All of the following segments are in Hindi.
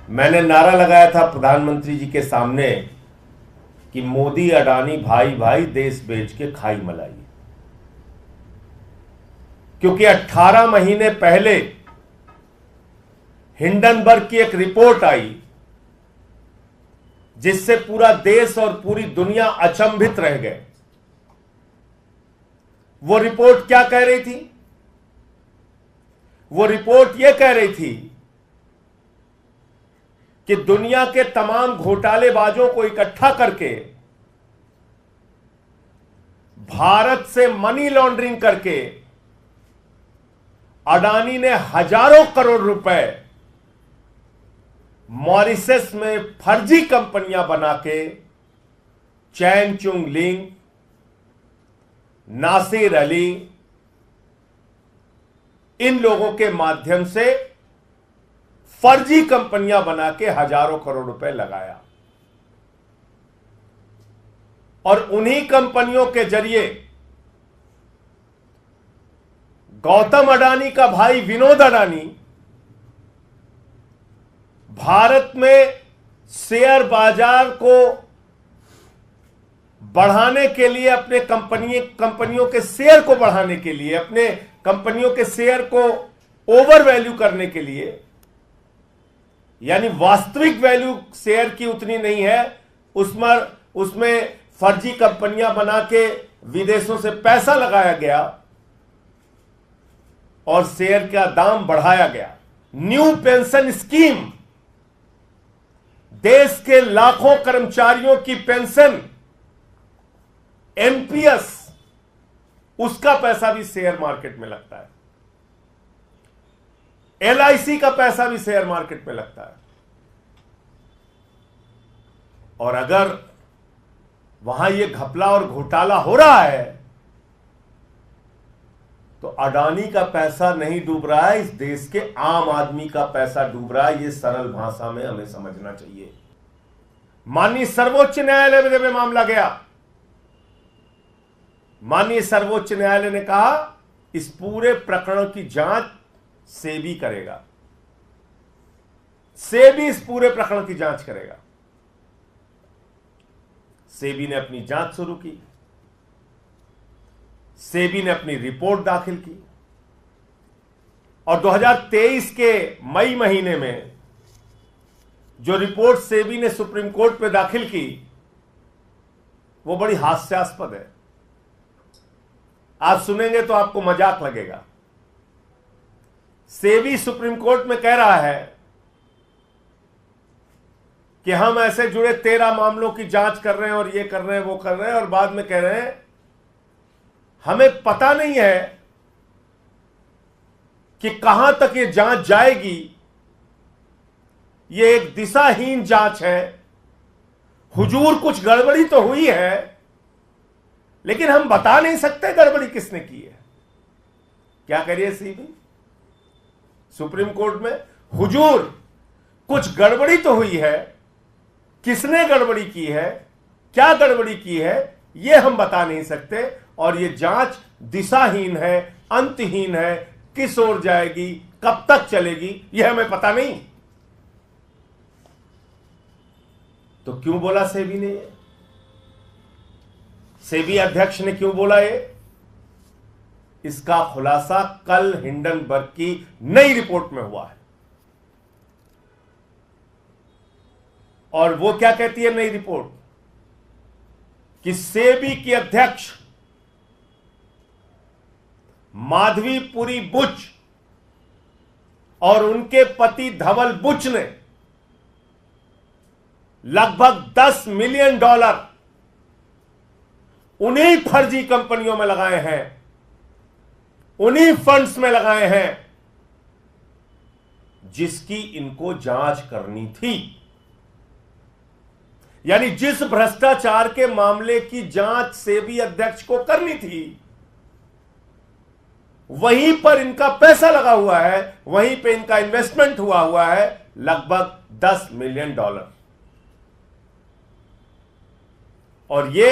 मैंने नारा लगाया था प्रधानमंत्री जी के सामने कि मोदी अडानी भाई भाई देश बेच के खाई मलाई, क्योंकि 18 महीने पहले हिंडनबर्ग की एक रिपोर्ट आई जिससे पूरा देश और पूरी दुनिया अचंभित रह गए। वो रिपोर्ट क्या कह रही थी? वो रिपोर्ट यह कह रही थी कि दुनिया के तमाम घोटालेबाजों को इकट्ठा करके भारत से मनी लॉन्ड्रिंग करके अडानी ने हजारों करोड़ रुपए मॉरिशस में फर्जी कंपनियां बना के चैन चुंग लिंग, नासिर अली, इन लोगों के माध्यम से फर्जी कंपनियां बना के हजारों करोड़ रुपए लगाया और उन्हीं कंपनियों के जरिए गौतम अडानी का भाई विनोद अडानी भारत में शेयर बाजार को बढ़ाने के लिए, अपने कंपनियों के शेयर को बढ़ाने के लिए, अपने कंपनियों के शेयर को ओवर वैल्यू करने के लिए, यानी वास्तविक वैल्यू शेयर की उतनी नहीं है, उसमें फर्जी कंपनियां बना के विदेशों से पैसा लगाया गया और शेयर का दाम बढ़ाया गया। न्यू पेंशन स्कीम, देश के लाखों कर्मचारियों की पेंशन, एनपीएस, उसका पैसा भी शेयर मार्केट में लगता है। एलआईसी का पैसा भी शेयर मार्केट में लगता है। और अगर वहां यह घपला और घोटाला हो रहा है तो अडानी का पैसा नहीं डूब रहा है, इस देश के आम आदमी का पैसा डूब रहा है। यह सरल भाषा में हमें समझना चाहिए। माननीय सर्वोच्च न्यायालय में जब यह मामला गया, माननीय सर्वोच्च न्यायालय ने कहा इस पूरे प्रकरण की जांच सेबी करेगा। सेबी इस पूरे प्रकरण की जांच करेगा। सेबी ने अपनी जांच शुरू की। सेबी ने अपनी रिपोर्ट दाखिल की और 2023 के मई महीने में जो रिपोर्ट सेबी ने सुप्रीम कोर्ट में दाखिल की वो बड़ी हास्यास्पद है। आप सुनेंगे तो आपको मजाक लगेगा। सेबी सुप्रीम कोर्ट में कह रहा है कि हम ऐसे जुड़े 13 मामलों की जांच कर रहे हैं और ये कर रहे हैं, वो कर रहे हैं, और बाद में कह रहे हैं हमें पता नहीं है कि कहां तक ये जांच जाएगी। ये एक दिशाहीन जांच है। हुजूर कुछ गड़बड़ी तो हुई है, लेकिन हम बता नहीं सकते गड़बड़ी किसने की है। क्या करिए सीबी सुप्रीम कोर्ट में, हुजूर कुछ गड़बड़ी तो हुई है, किसने गड़बड़ी की है, क्या गड़बड़ी की है, यह हम बता नहीं सकते, और यह जांच दिशाहीन है, अंतहीन है, किस ओर जाएगी, कब तक चलेगी, यह हमें पता नहीं। तो क्यों बोला सेबी ने? सेबी अध्यक्ष ने क्यों बोला ये? इसका खुलासा कल हिंडनबर्ग की नई रिपोर्ट में हुआ है। और वो क्या कहती है नई रिपोर्ट? कि सेबी की अध्यक्ष माधवीपुरी बुच और उनके पति धवल बुच ने लगभग $10 मिलियन उन्हीं फर्जी कंपनियों में लगाए हैं, उन्हीं फंड्स में लगाए हैं जिसकी इनको जांच करनी थी। यानी जिस भ्रष्टाचार के मामले की जांच सेबी अध्यक्ष को करनी थी, वहीं पर इनका पैसा लगा हुआ है, वहीं पे इनका इन्वेस्टमेंट हुआ है लगभग $10 मिलियन। और ये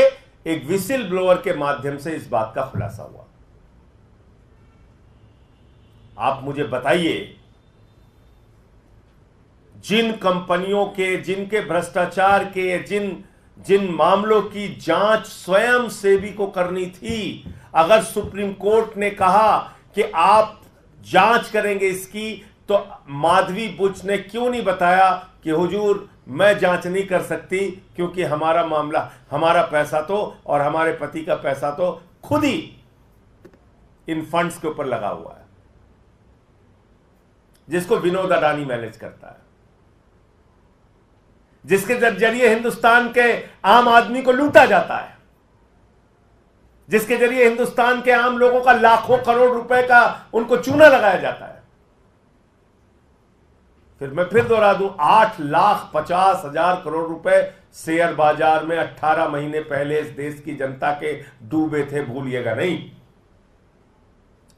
एक विसिल ब्लोअर के माध्यम से इस बात का खुलासा हुआ। आप मुझे बताइए, जिन कंपनियों के, जिनके भ्रष्टाचार के, जिन मामलों की जांच स्वयं सेबी को करनी थी, अगर सुप्रीम कोर्ट ने कहा कि आप जांच करेंगे इसकी, तो माधवी बुच ने क्यों नहीं बताया कि हुजूर मैं जांच नहीं कर सकती क्योंकि हमारा मामला, हमारा पैसा तो और हमारे पति का पैसा तो खुद ही इन फंड्स के ऊपर लगा हुआ है, जिसको विनोद अडानी मैनेज करता है, जिसके जरिए हिंदुस्तान के आम आदमी को लूटा जाता है, जिसके जरिए हिंदुस्तान के आम लोगों का लाखों करोड़ रुपए का उनको चूना लगाया जाता है। फिर मैं फिर दोहरा दूं, 8,50,000 करोड़ रुपए शेयर बाजार में 18 महीने पहले इस देश की जनता के डूबे थे, भूलिएगा नहीं।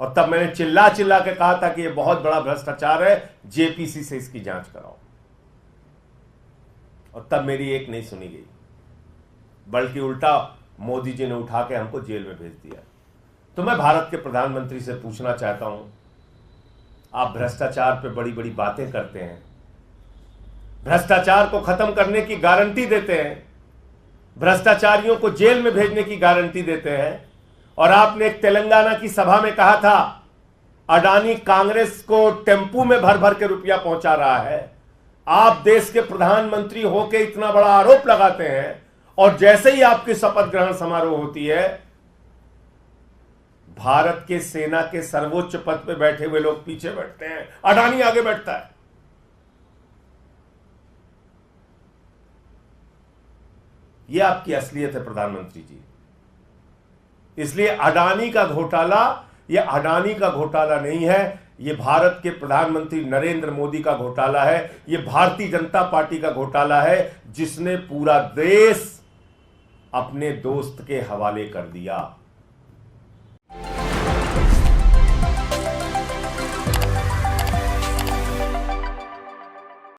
और तब मैंने चिल्ला चिल्ला के कहा था कि यह बहुत बड़ा भ्रष्टाचार है, जेपीसी से इसकी जांच कराओ। और तब मेरी एक नहीं सुनी गई, बल्कि उल्टा मोदी जी ने उठा के हमको जेल में भेज दिया। तो मैं भारत के प्रधानमंत्री से पूछना चाहता हूं, आप भ्रष्टाचार पे बड़ी बड़ी बातें करते हैं, भ्रष्टाचार को खत्म करने की गारंटी देते हैं, भ्रष्टाचारियों को जेल में भेजने की गारंटी देते हैं, और आपने एक तेलंगाना की सभा में कहा था अडानी कांग्रेस को टेम्पू में भर भर के रुपया पहुंचा रहा है। आप देश के प्रधानमंत्री होकर इतना बड़ा आरोप लगाते हैं, और जैसे ही आपकी शपथ ग्रहण समारोह होती है, भारत के सेना के सर्वोच्च पद पे बैठे हुए लोग पीछे बैठते हैं, अडानी आगे बैठता है। यह आपकी असलियत है प्रधानमंत्री जी। इसलिए अडानी का घोटाला यह अडानी का घोटाला नहीं है, यह भारत के प्रधानमंत्री नरेंद्र मोदी का घोटाला है, यह भारतीय जनता पार्टी का घोटाला है, जिसने पूरा देश अपने दोस्त के हवाले कर दिया।